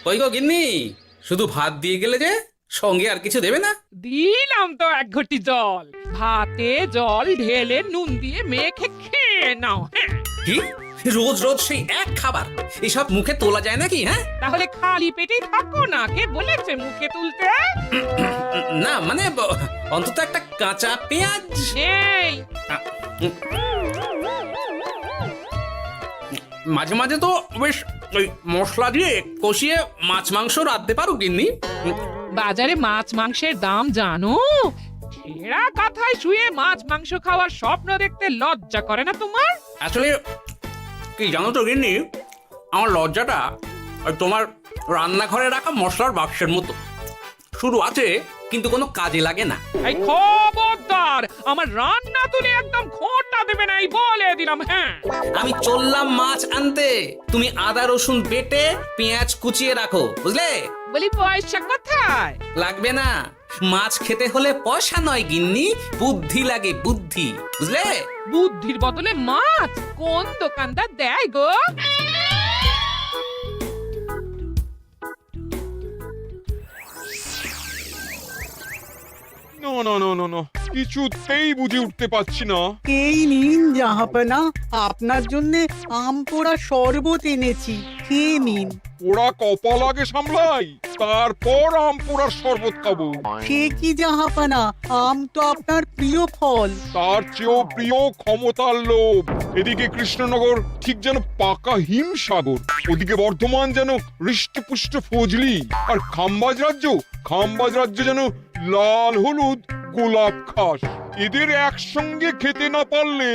কই গো গিন্নি, শুধু ভাত দিয়ে গেলে যে, সঙ্গে আর কিছু দেবে না? দিলাম তো এক ঘটি জল। ভাতে জল ঢেলে নুন দিয়ে মেখে খেয়ে নাও। হ্যাঁ, কি রোজ রোজ সেই এক খাবার? এসব মুখে তোলা যায় নাকি? হ্যাঁ, তাহলে খালি পেটেই থাকো না, কে বলেছে মুখে তুলতে? না মানে অন্তত একটা কাঁচা পেঁয়াজ। এই মাঝে মাঝে তো বেশ ওই মশলা দিয়ে কষিয়ে মাছ মাংস রাঁধতে পারো গিন্নি। বাজারে মাছ মাংসের দাম জানো? ছেঁড়া কাঁথায় শুয়ে মাছ মাংস খাওয়ার স্বপ্ন দেখতে লজ্জা করে না তোমার? আসলে কি জানো তো গিন্নি, আমার লজ্জাটা ওই তোমার রান্নাঘরে রাখা মশলার বাক্সের মতো, শুরু আছে কিন্তু কোনো কাজে লাগে না। এই খবরদার, আমার রান্না তুলে একদম খোঁটা দেবে না, এই বলে দিলাম। হ্যাঁ, আমি চললাম মাছ আনতে, তুমি আদা রসুন বেটে পেঁয়াজ কুচিয়ে রাখো, বুঝলে? বলি পয়সা কোথায়? লাগবে না, মাছ খেতে হলে পয়সা নয় গিন্নি, বুদ্ধি লাগে, বুদ্ধি, বুঝলে? বুদ্ধির বদলে মাছ কোন দোকানদার দেয় গো? না না না না না, কিছুতেই বুঝে উঠতে পারছি না। এই নিন জাহাপনা, আপনার জন্য আম পোড়া শরবত এনেছি, খেয়ে নিন। ওরা কপাল আগে সামলাই, তারপর আম পোড়ার শরবত খাবো। সে কি জাহাপনা, আম তো আপনার প্রিয় ফল। তার চেয়েও প্রিয় ক্ষমতার লোভ। এদিকে কৃষ্ণনগর ঠিক যেন পাকা হিমসাগর, ওদিকে বর্ধমান যেন হৃষ্টপুষ্ট ফজলি, আর খাম্বাজ রাজ্য যেন লাল হলুদ গোলাপ ঘাস। এদের একসঙ্গে খেতে না পারলে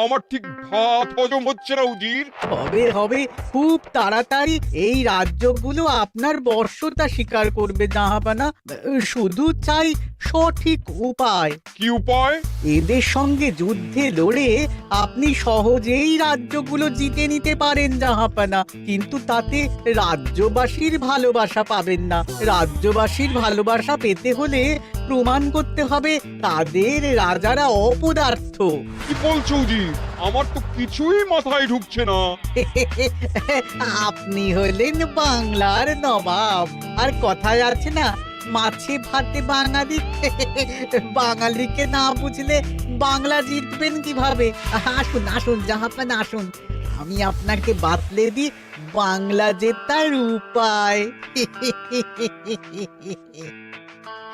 আমার ঠিক ভাত হজম হচ্ছে না উজির। হবে হবে, খুব তাড়াতাড়ি এই রাজ্যগুলো আপনার বর্ষতা স্বীকার করবে জাহাপনা। শুধু চাই সঠিক উপায়। কি উপায়? এদের সঙ্গে যুদ্ধে লড়ে আপনি সহজেই রাজ্যগুলো জিতে নিতে পারেন জাহাপনা, কিন্তু তাতে রাজ্যবাসীর ভালোবাসা পাবেন না। রাজ্যবাসীর ভালোবাসা পেতে হলে প্রমাণ করতে হবে তাদের রাজারা অপদার্থ। কি বলছো উজির? আমার তো কিছুই মাথায় ঢুকছে না। আপনি হলেন বাংলার নবাব, আর কথায় আছে না, মাছে ভাতে বাঙালি। বাঙালিকে না বুঝলে বাংলা জিতবেন কিভাবে? আসুন আসুন জাহাপানা, আসুন, আমি আপনাকে বাতলে দিই বাংলা জেতার উপায়।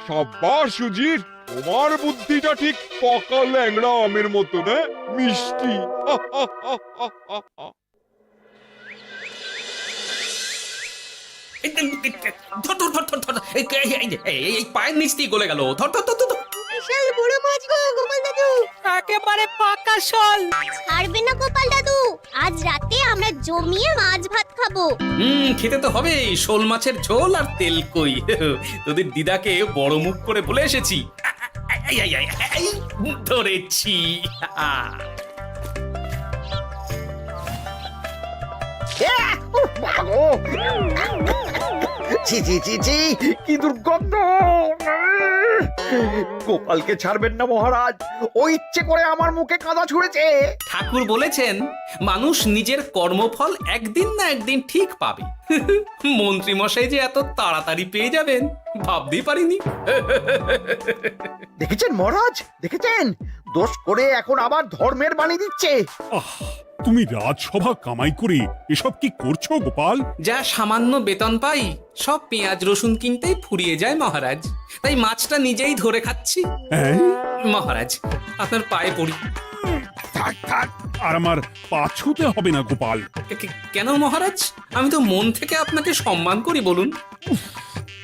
সাব্বাস সুজির, তোমার বুদ্ধিটা ঠিক পাকা ল্যাংড়া আমের মতো না, মিষ্টি। ধর ধর ধর ধর ধর, এই পায়ের নিচ দিয়ে গলে গেল, ধর ধর ধর ধর। বিশাল বড় মাছ গো গোপাল দাদু, একেবারে পাকা শোল। ছাড়বে না গোপাল দাদু, আজ রাতে আমরা জমিয়ে মাছ ভাত খাবো। খেতে তো হবে শোল মাছের ঝোল আর তেল কই। তোদের দিদাকে বড় মুখ করে বলে এসেছি, এই, ধরেছি। ছি ছি ছি ছি, কি দুর্গন্ধ! গোপালকে ছাড়বেন না মহারাজ, ও ইচ্ছে করে আমার মুখে কাদা ছুঁড়েছে। ঠাকুর বলেছেন মানুষ নিজের কর্মফল একদিন না একদিন ঠিক পাবে। মন্ত্রী মশাই যে এত তাড়াতাড়ি পেয়ে যাবেন ভাবতেই পারিনি। দেখেছেন মহারাজ, দেখেছেন? দোষ করে এখন আবার ধর্মের বাণী দিচ্ছে। তুমি রাজসভা কামাই করে এসব কি করছো গোপাল? যা সামান্য বেতন পাই সব পেঁয়াজ রসুন কিনতেই ফুরিয়ে যায় মহারাজ, তাই মাছটা নিজেই ধরে খাচ্ছি। হ্যাঁ? মহারাজ আপনার পায়ে পড়ি। থাক থাক, আর আমার পা ছুঁতে হবে না গোপাল। কেন মহারাজ? আমি তো মন থেকে আপনাকে সম্মান করি, বলুন।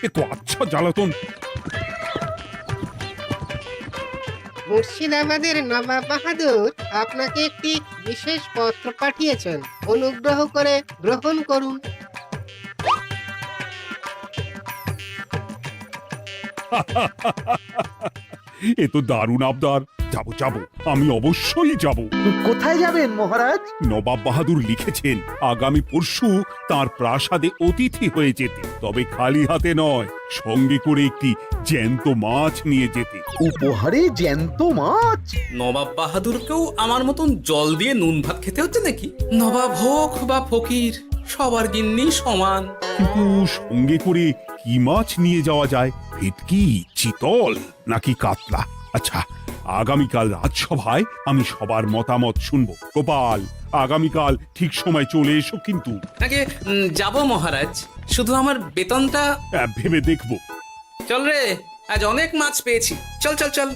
এ তো আচ্ছা জ্বালাতন। মুর্শিদাবাদের নবাব বাহাদুর আপনাকে একটি বিশেষ পত্র পাঠিয়েছেন, অনুগ্রহ করে গ্রহণ করুন। এ তো দারুণ আবদার। যাবো যাবো, আমি অবশ্যই যাব। কোথায় যাবেন মহারাজ? নবাব বাহাদুর লিখেছেন আগামী পরশু তার প্রাসাদে অতিথি হয়ে যেতে, তবে খালি হাতে নয়, সঙ্গে করে একটি জ্যান্ত মাছ নিয়ে যেতে। উপহারে জ্যান্ত মাছ? নবাব বাহাদুরকেও আমার মতন জল দিয়ে নুন ভাত খেতে হচ্ছে নাকি? নবাব হোক বা ফকির, সবার গিন্নি সমান। কিন্তু সঙ্গে করে কি মাছ নিয়ে যাওয়া যায়? ভেটকি, চিতল নাকি কাতলা? আচ্ছা, আগামীকাল রাজসভায় আমি সবার মতামত শুনবো। গোপাল, আগামীকাল ঠিক সময় চলে এসো কিন্তু। আগে যাব মহারাজ, শুধু আমার বেতনটা। ভেবে দেখবো। চল রে, আজ অনেক মাছ পেয়েছি। চল চল চল।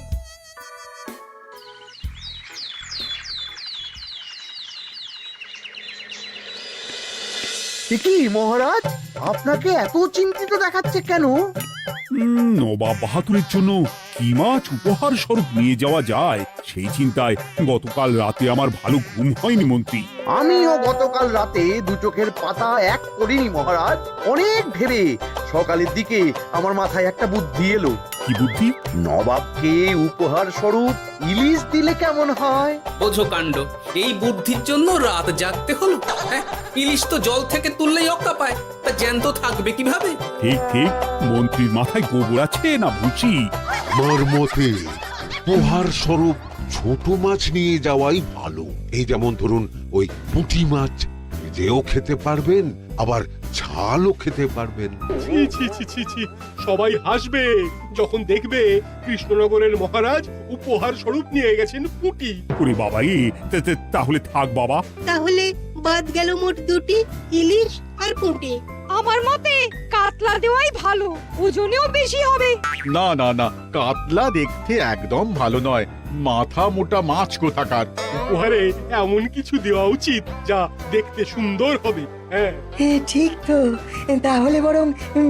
কি মহারাজ, আপনাকে এত চিন্তিত দেখাচ্ছে কেন? নবাব বাহাদুরের জন্য কি মাছ উপহার স্বরূপ নিয়ে যাওয়া যায় সেই চিন্তায় গতকাল রাতে আমার ভালো ঘুম হয়নি মন্ত্রী। আমিও গতকাল রাতে দু চোখের পাতা এক করিনি মহারাজ। অনেক ভেবে সকালের দিকে আমার মাথায় একটা বুদ্ধি এলো। কি বুদ্ধি? নবাবকে উপহার স্বরূপ ইলিশ দিলে কেমন হয়? বোঝো কাণ্ড, এই বুদ্ধির জন্য রাত জাগতে হলো। হ্যাঁ, ইলিশ তো জল থেকে তুললেই অক্কা পায়, তা জ্যান্ত থাকবে কিভাবে? ঠিক ঠিক, মন্ত্রীর মাথায় গোবর আছে না বুঝি? আমার মতে উপহার স্বরূপ ছোট মাছ নিয়ে যাওয়াই ভালো। এই যেমন ধরুন ওই পুঁটি মাছ, যেও খেতে পারবেন আবার ঝালও খেতে পারবেন। ছি ছি ছি ছি ছি, সবাই হাসবে যখন দেখবে কৃষ্ণনগরের মহারাজ উপহার স্বরূপ নিয়ে গেছেন পুঁটি। ওরে বাবাই, তাহলে থাক বাবা। তাহলে বাদ গেল মোট দুটি, ইলিশ আর পুঁটি। আমার মতে কাতলা দেওয়াই ভালো, ওজনেও বেশি হবে। না না না, কাতলা দেখতে একদম ভালো নয়, মাথা মোটা মাছ কোথাকার। উপহারে এমন কিছু দেওয়া উচিত যা দেখতে সুন্দর হবে। হ্যাঁ, ঠিক তো, তাহলে বরং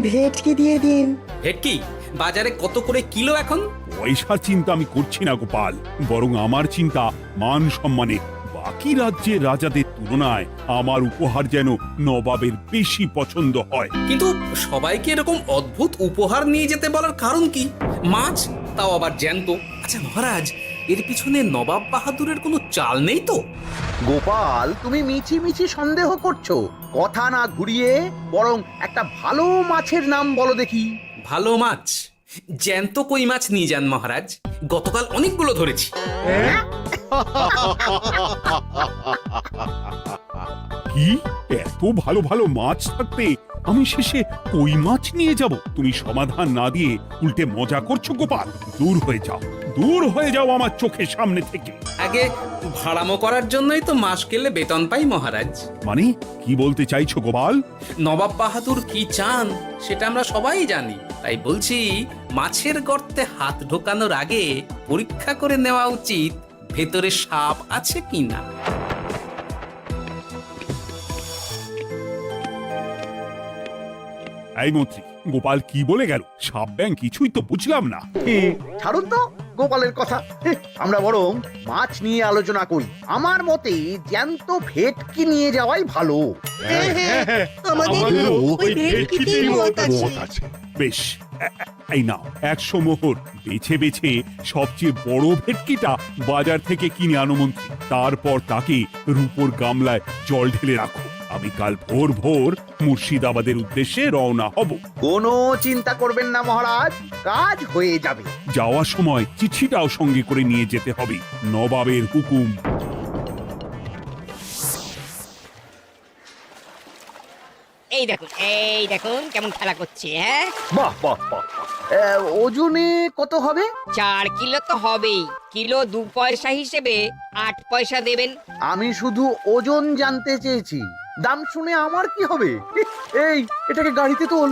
ভেটকি দিয়ে দিন। ভেটকি বাজারে কত করে কিলো এখন? পয়সার চিন্তা আমি করছি না গোপাল, বরং আমার চিন্তা মান সম্মানে। বাকি রাজ্যের রাজাদের তুলনায় আমার উপহার যেন নবাবের বেশি পছন্দ হয়। কিন্তু সবাইকে এরকম অদ্ভুত উপহার নিয়ে যেতে বলার কারণ কি? মাছ, তাও আবার জ্যান্ত। আচ্ছা মহারাজ, এর পিছনে নবাব বাহাদুরের কোনো চাল নেই তো? গোপাল, তুমি মিছি মিছি সন্দেহ করছো। কথা না ঘুরিয়ে বরং একটা ভালো মাছের নাম বলো দেখি। ভালো মাছ? জ্যান্ত কই মাছ নিয়ে যান মহারাজ, গতকাল অনেকগুলো ধরেছি। কি, এত ভালো ভালো মাছ থাকতে আমি শেষে কই মাছ নিয়ে যাব? তুমি সমাধান না দিয়ে উল্টে মজা করছো গোপাল। দূর হয়ে যাও, দূর হয়ে যাও আমার চোখের সামনে থেকে। আগে ভাড়ামো করার জন্যই তো মাস গেলে বেতন পাই মহারাজ। মানে কি বলতে চাইছো গোপাল? নবাব বাহাদুর কি চান সেটা আমরা সবাই জানি, তাই বলছি মাছের গর্তে হাত ঢোকানোর আগে পরীক্ষা করে নেওয়া উচিত ভেতরে সাপ আছে কিনা। এই মন্ত্রী, গোপাল কি বলে গেল? সাপ ব্যাং কিছুই তো বুঝলাম না। ছাড়ুন তো গোপালের কথা, আমরা বরং মাছ নিয়ে আলোচনা করি। আমার মতে জ্যান্ত ভেটকি নিয়ে যাওয়াই ভালো। আমাদেরও ওই ভেটকিতেই মত আছে। বেশ, এই নাও 100 মোহর। বেছে বেছে সবচেয়ে বড় ভেটকিটা বাজার থেকে কিনে আনো মন্ত্রী। তারপর তাকে রূপোর গামলায় জল ঢেলে রাখো। আমি কাল ভোর ভোর মুর্শিদাবাদের উদ্দেশ্যে রওনা হব। কোনো চিন্তা করবেন না মহারাজ, কাজ হয়ে যাবে। যাওয়ার সময় চিঠিটাও সঙ্গে করে নিয়ে যেতে হবে। নবাবের হুকুম। এই দেখুন কেমন খেলা করছে। হ্যাঁ, বাহ বাহ বাহ। ওজনে কত হবে? 4 কিলো তো হবেই। কিলো 2 পয়সা হিসেবে 8 পয়সা দেবেন। আমি শুধু ওজন জানতে চেয়েছি, দাম শুনে আমার কি হবে? এই, এটাকে গাড়িতে তোল।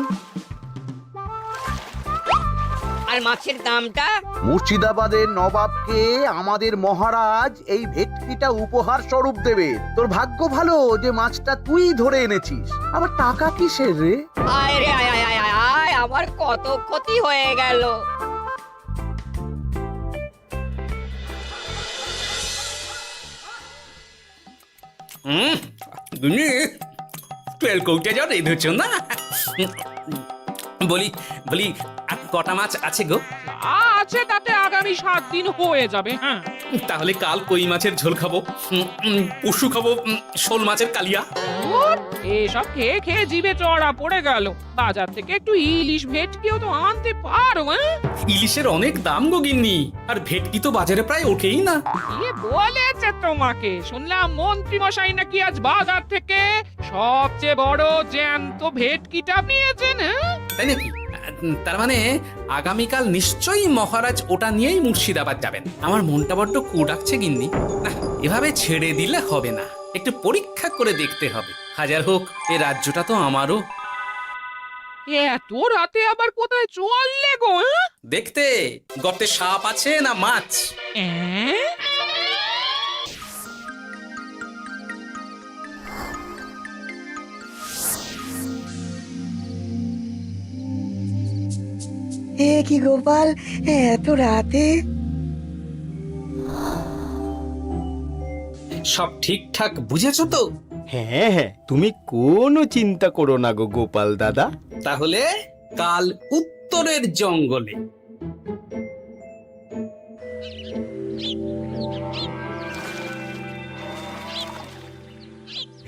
আর মাছের দামটা? মুর্শিদাবাদের নবাবকে আমাদের মহারাজ এই ভেটকিটা উপহার স্বরূপ দেবে। তোর ভাগ্য ভালো যে মাছটা তুই ধরে এনেছিস। আবার টাকা কিসের রে? আয় রে আয় আয় আয় আয় আয়, আমার কত ক্ষতি হয়ে গেল। তুমি তেল কৌটে যাও রেঁধেছ না? বলি বলি আর কটা মাছ আছে গো? আছে তাতে আগামী 7 দিন হয়ে যাবে। হ্যাঁ, তাহলে কাল কই মাছের ঝোল খাবো, পশু খাবো শোল মাছের কালিয়া। ও ধুর, এসব খেয়ে খেয়ে জিভে চড়া পড়ে গেল। বাজার থেকে একটু ইলিশ ভেটকিও তো আনতে পারো। ইলিশের অনেক দাম গো গিন্নি, আর ভেটকি তো বাজারে প্রায় ওঠেই না। কে বলেছে তোমাকে? শুনলাম মন্ত্রী মশাই নাকি আজ বাজার থেকে সবচেয়ে বড় জ্যান্ত ভেটকিটা পেয়েছেন। তাই নাকি? তার মানে আগামীকাল নিশ্চয়ই মহারাজ ওটা নিয়েই মুর্শিদাবাদ যাবেন। আমার মনটা বড্ড কু ডাকছে গিন্নি। না, এভাবে ছেড়ে দিলে হবে না, একটু পরীক্ষা করে দেখতে হবে। হাজার হোক, এ রাজ্যটা তো আমারও। এত রাতে আবার কোথায় চললে গো? দেখতে গর্তে সাপ আছে না মাছ। এ কি গোপাল, এত রাতে? সব ঠিকঠাক বুঝেছো তো? হ্যাঁ হ্যাঁ, তুমি কোনো চিন্তা করো না গো গোপাল দাদা। তাহলে কাল উত্তরের জঙ্গলে।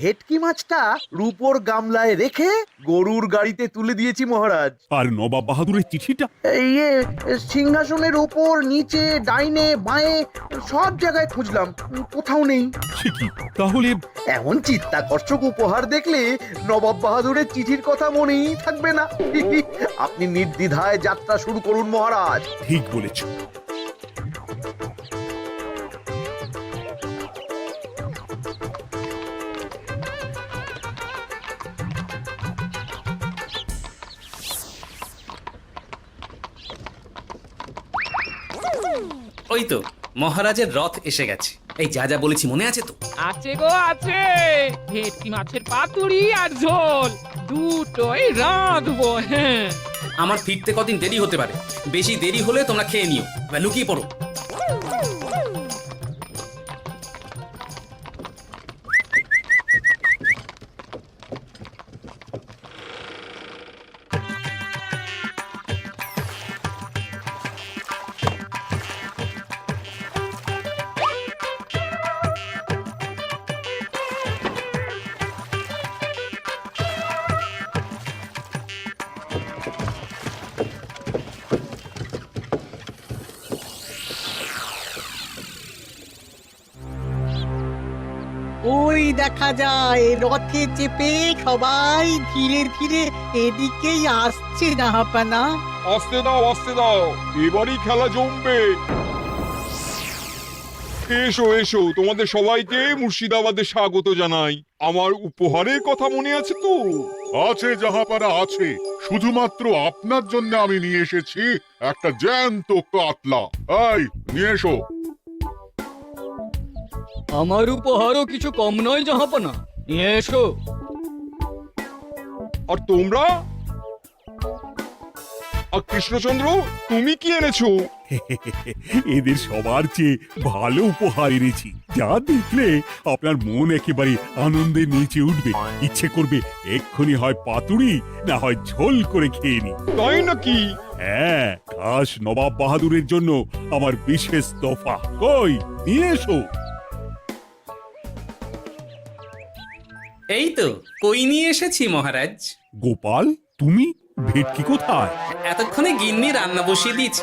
ভেটকি মাছটা রূপোর গামলায় রেখে গরুর গাড়িতে তুলে দিয়েছি মহারাজ। আর নবাব বাহাদুরের চিঠিটা? ইয়ে, সিংহাসনের ওপর, নিচে, ডাইনে, বাঁয়ে সব জায়গায় খুঁজলাম, কোথাও নেই। সে কি তাহলে? এমন চিত্তাকর্ষক উপহার দেখলে নবাব বাহাদুরের চিঠির কথা মনেই থাকবে না। আপনি নির্দ্বিধায় যাত্রা শুরু করুন মহারাজ। ঠিক বলেছ। ওই তো মহারাজের রথ এসে গেছে। এই যা যা বলেছি মনে আছে তো? আছে গো আছে, ভেটকি মাছের পাতুরি আর ঝোল দুটোই রাঁধবো। হ্যাঁ, আমার ফিরতে কদিন দেরি হতে পারে, বেশি দেরি হলে তোমরা খেয়ে নিও, এবার লুকিয়ে পড়ো। ওই দেখা যায় রথে চেপে সবাই ধীরে ধীরে এদিকেই আসছে জাহাপানা। আসতে দাও, আসতে দাও, এবারই খেলা জমবে। এসো এসো, তোমাদের সবাইকে মুর্শিদাবাদে স্বাগত জানাই। আমার উপহারের কথা মনে আছে তো? আছে জাহাপানা আছে, শুধুমাত্র আপনার জন্য আমি নিয়ে এসেছি একটা জ্যান্ত কাতলা। এই নিয়ে এসো। আমার উপহারও কিছু কম নয় জাহাপানা, নিয়ে এসো। আর তোমরা? আর কৃষ্ণচন্দ্র, তুমি কি এনেছো? এদের সবার চেয়ে ভালো উপহার এনেছি, যা দেখলে আপনার মন একেবারে আনন্দে নেচে উঠবে। ইচ্ছে করবে এক্ষুনি হয় পাতুরি না হয় ঝোল করে খেয়ে নি। তাই নাকি? হ্যাঁ, খাস নবাব বাহাদুরের জন্য আমার বিশেষ তোফা। কই, নিয়ে এসো। এই তো কই নিয়ে এসেছি মহারাজ। গোপাল, তুমি? ভেটকি কোথায়? এতক্ষণে গিন্নি রান্না বসিয়ে দিয়েছে।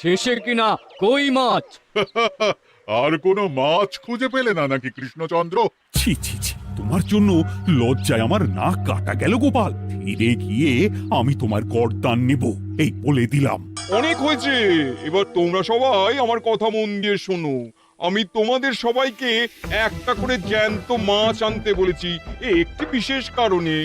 শেষে কিনা কই মাছ? আর কোনো মাছ খুঁজে পেলে না নাকি কৃষ্ণচন্দ্র? ছি ছি ছি, তোমার জন্য লজ্জায় আমার নাক কাটা গেল গোপাল। ফিরে গিয়ে আমি তোমার গর্দান নেব, এই বলে দিলাম। অনেক হয়েছে, এবার তোমরা সবাই আমার কথা মন দিয়ে শোনো। আমি তোমাদের সবাইকে একটা করে জ্যান্ত মাছ আনতে বলেছি, একটি বিশেষ কারণে।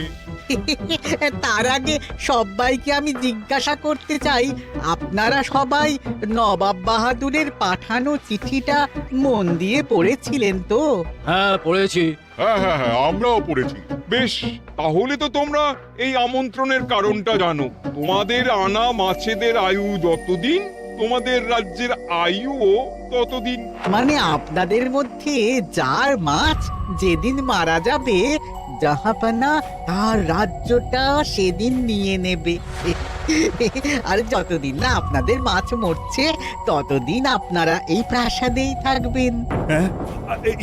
তার আগে সবাইকে আমি জিজ্ঞাসা করতে চাই, আপনারা সবাই নবাব বাহাদুরের পাঠানো চিঠিটা মন দিয়ে পড়েছিলেন তো? হ্যাঁ পড়েছি। হ্যাঁ হ্যাঁ হ্যাঁ, আমরাও পড়েছি। বেশ, তাহলে তো তোমরা এই আমন্ত্রণের কারণটা জানো। তোমাদের আনা মাছেদের আয়ু যতদিন, তোমাদের রাজ্যের আয়ুও ততদিন। মানে আপনাদের মধ্যে যার মাছ যেদিন মারা যাবে, জাহাপানা তার রাজ্যটা সেদিন নিয়ে নেবে। আর যতদিন না আপনাদের মাছ মরছে ততদিন আপনারা এই প্রাসাদেই থাকবেন। হ্যাঁ,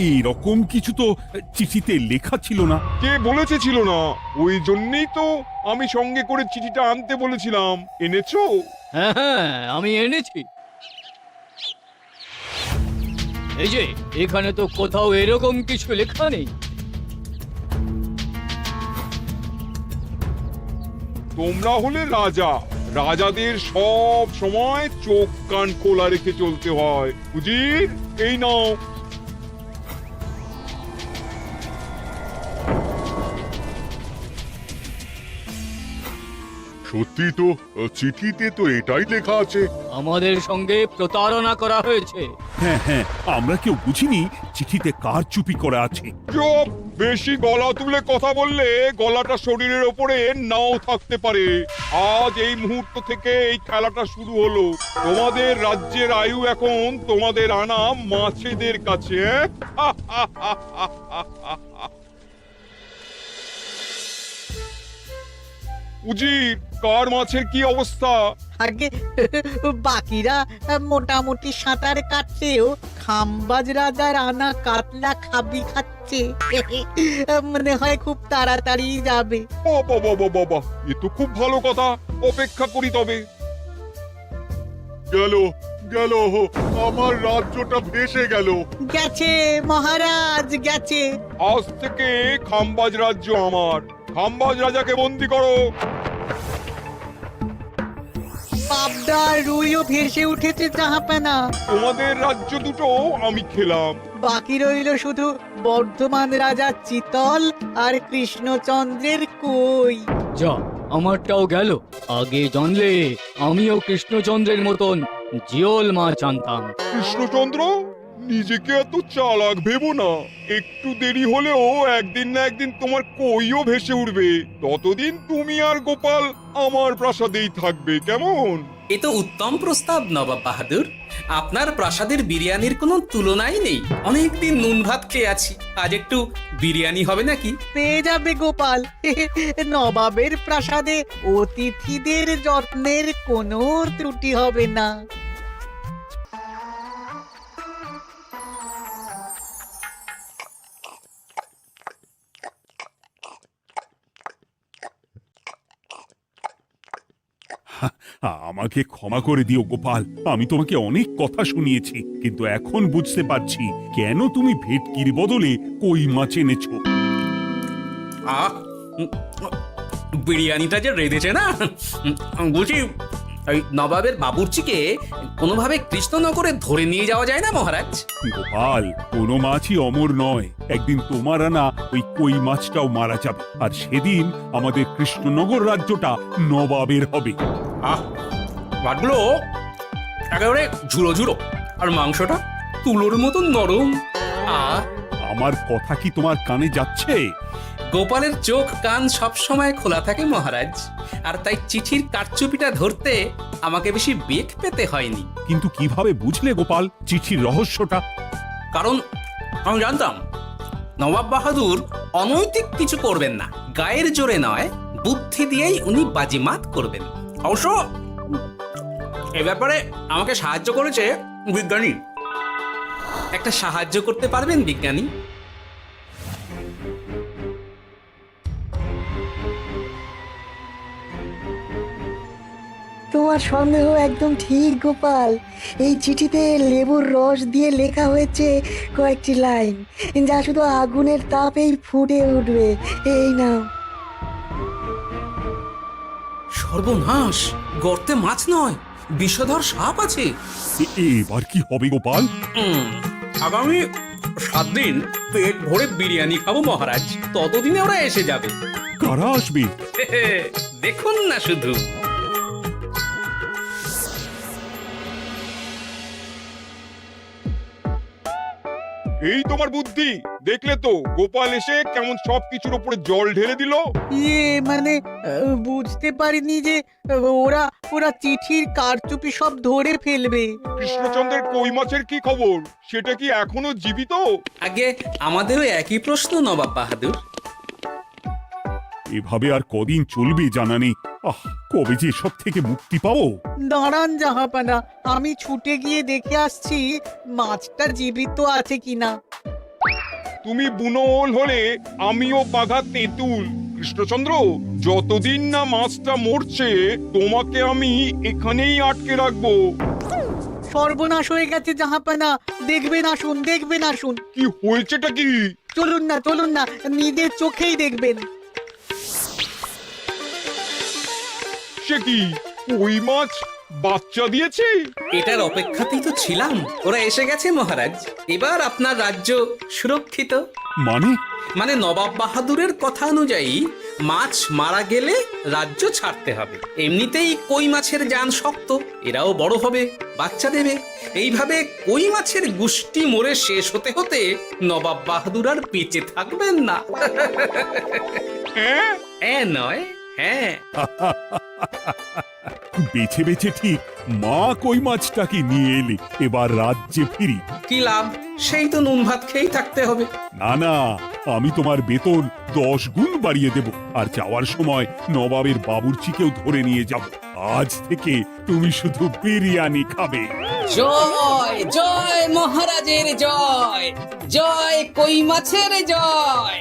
এইরকম কিছু তো চিঠিতে লেখা ছিল না। কে বলেছে ছিল না? ওই জন্যই তো আমি সঙ্গে করে চিঠিটা আনতে বলেছিলাম। এনেছো? হ্যাঁ হ্যাঁ, আমি এনেছি। এই যে এখানে তো কোথাও এরকম কিছু লেখা নেই। তোমরা হলে রাজা, রাজাদের সব সময় চোখ কান খোলা রেখে চলতে হয়। উজির, এই নাও। সত্যি তো, চিঠিতে তো এটাই লেখা আছে। আমাদের সঙ্গে প্রতারণা করা হয়েছে। হ্যাঁ হ্যাঁ, আমরা কেউ বুঝিনি চিঠিতে কার চুপি করা আছে। চুপ! বেশি গলা তুলে কথা বললে গলাটা শরীরের ওপরে নাও থাকতে পারে। আজ এই মুহূর্ত থেকে এই খেলাটা শুরু হলো। তোমাদের রাজ্যের আয়ু এখন তোমাদের আনা মাছেদের কাছে। উজির, কার মাছের কি অবস্থা? আগে বাকিরা মোটামুটি সাঁতার কাটছেও, খাম্বাজ রাজার আনা কাতলা খাবি খাচ্ছে। মনে হয় খুব তাড়াতাড়ি যাবে। বাবা বাবা বাবা, এ তো খুব ভালো কথা। অপেক্ষা করি তবে। গেল গেল, আমার রাজ্যটা ভেসে গেল। গেছে মহারাজ, গেছে। আজ থেকে খাম্বাজ রাজ্য আমার। খাম্বাজ রাজাকে বন্দি করো। পাবদা রুইও ভেসে উঠেছে জাহাপানা। তোমাদের রাজ্য দুটো আমি খেলাম। বাকি রইল শুধু বর্ধমান রাজা চিতল আর কৃষ্ণচন্দ্রের কই। যা, আমারটাও গেল। আগে জানলে আমিও কৃষ্ণচন্দ্রের মতন জিওল মাছ আনতাম। কৃষ্ণচন্দ্র, নিজেকে এত চালাক ভেবো না। একটু দেরি হলেও একদিন না একদিন তোমার কইও ভেসে উঠবে। ততদিন তুমি আর গোপাল আমার প্রাসাদেই থাকবে, কেমন? এ তো উত্তম প্রস্তাব নবাব বাহাদুর। আপনার প্রাসাদের বিরিয়ানির কোনো তুলনাই নেই। অনেকদিন নুন ভাত খেয়ে আছি, আজ একটু বিরিয়ানি হবে নাকি? পেয়ে যাবে গোপাল। নবাবের প্রাসাদে অতিথিদের যত্নের কোনো ত্রুটি হবে না। আমাকে ক্ষমা করে দিও গোপাল, আমি তোমাকে অনেক কথা শুনিয়েছি, কিন্তু এখন বুঝতে পারছি কেন তুমি ভেটকির বদলে কই মাছ এনেছো। আহ, বিরিয়ানিটা যে রেঁধেছে না, বুঝি এই নবাবের বাবুর্চিকে কোনোভাবে কৃষ্ণনগরে ধরে নিয়ে যাওয়া যায় না মহারাজ? গোপাল, কোনো মাছই অমর নয়। একদিন তোমার আনা ওই কই মাছটাও মারা যাবে, আর সেদিন আমাদের কৃষ্ণনগর রাজ্যটা নবাবের হবে। আহ, মাছগুলো একেবারে ঝুড়ো ঝুড়ো, আর মাংসটা তুলোর মতন নরম। আহ, আমার কথা কি তোমার কানে যাচ্ছে? গোপালের চোখ কান সব সময় খোলা থাকে মহারাজ, আর তাই চিঠির কারচুপিটা ধরতে আমাকে বেশি বেগ পেতে হয়নি। কিন্তু কিভাবে বুঝলে গোপাল চিঠির রহস্যটা? কারণ আমি জানতাম নবাব বাহাদুর অনৈতিক কিছু করবেন না। গায়ের জোরে নয়, বুদ্ধি দিয়েই উনি বাজিমাত করবেন। অবশ্য এ ব্যাপারে আমাকে সাহায্য করেছে বিজ্ঞানী। একটা সাহায্য করতে পারবেন বিজ্ঞানী? তোমার সন্দেহ একদম ঠিক গোপাল। এই চিঠিতে লেবুর রস দিয়ে লেখা হয়েছে কয়েকটি লাইন, যা শুধু আগুনের তাপেই ফুটে উঠবে। এই নাও। সর্বনাশ! গর্তে মাছ নয়, বিষধর সাপ আছে। এবার কি হবে গোপাল? আগামী 7 দিন পেট ভরে বিরিয়ানি খাবো মহারাজ। ততদিনে ওরা এসে যাবে। কারা আসবে? দেখুন না শুধু। এই তোমার বুদ্ধি, দেখলে তো গোপাল এসে কেমন সবকিছুর উপরে জল ঢেলে দিল। মানে বুঝতে পারিনি যে ওরা ওরা চিঠির কারচুপি সব ধরে ফেলবে। কৃষ্ণচন্দ্রের কই মাছের কি খবর? সেটা কি এখনো জীবিত? আগে আমাদেরও একই প্রশ্ন নবাব বাহাদুর। এভাবে আর কদিন চলবে জানা নেই। কবে যে সব থেকে মুক্তি পাবো। দাঁড়ান জাহাপানা, আমি ছুটে গিয়ে দেখে আসছি মাছটা জীবিত আছে কিনা। তুমি বুনোল হলে আমিও বাঘা তেঁতুল। কৃষ্ণচন্দ্র, যতদিন না মাছটা মরছে তোমাকে আমি এখানেই আটকে রাখবো। সর্বনাশ হয়ে গেছে জাহাপানা, দেখবেন আসুন, দেখবেন আসুন। কি হয়েছেটা কি? চলুন না, নিজের চোখেই দেখবেন। সে কি, ওই মাছ বাচ্চা দিয়েছে? এটার অপেক্ষাতেই তো ছিলাম। ওরা এসে গেছে মহারাজ, এবার আপনার রাজ্য সুরক্ষিত। মানে নবাব বাহাদুরের কথা অনুযায়ী মাছ মারা গেলে রাজ্য ছাড়তে হবে। এমনিতেই কই মাছের জান শক্ত, এরাও বড় হবে, বাচ্চা দেবে। এইভাবে কই মাছের গুষ্টি মরে শেষ হতে হতে নবাব বাহাদুর আর বেঁচে থাকবেন না। হ্যাঁ নয়, হ্যাঁ। বেছে বেছে ঠিক মা কই মাছটাকে নিয়ে এলে, এবার রাজ্যে ফিরি। কি লাভ, সেই তো নুন ভাত খেয়েই থাকতে হবে। না, আমি তোমার বেতন 10 গুণ বাড়িয়ে দেব, আর যাওয়ার সময় নবাবের বাবুর্চিকেও ধরে নিয়ে যাব। আজ থেকে তুমি শুধু বিরিয়ানি খাবে। জয় জয় মহারাজের জয়, জয় কই মাছের জয়।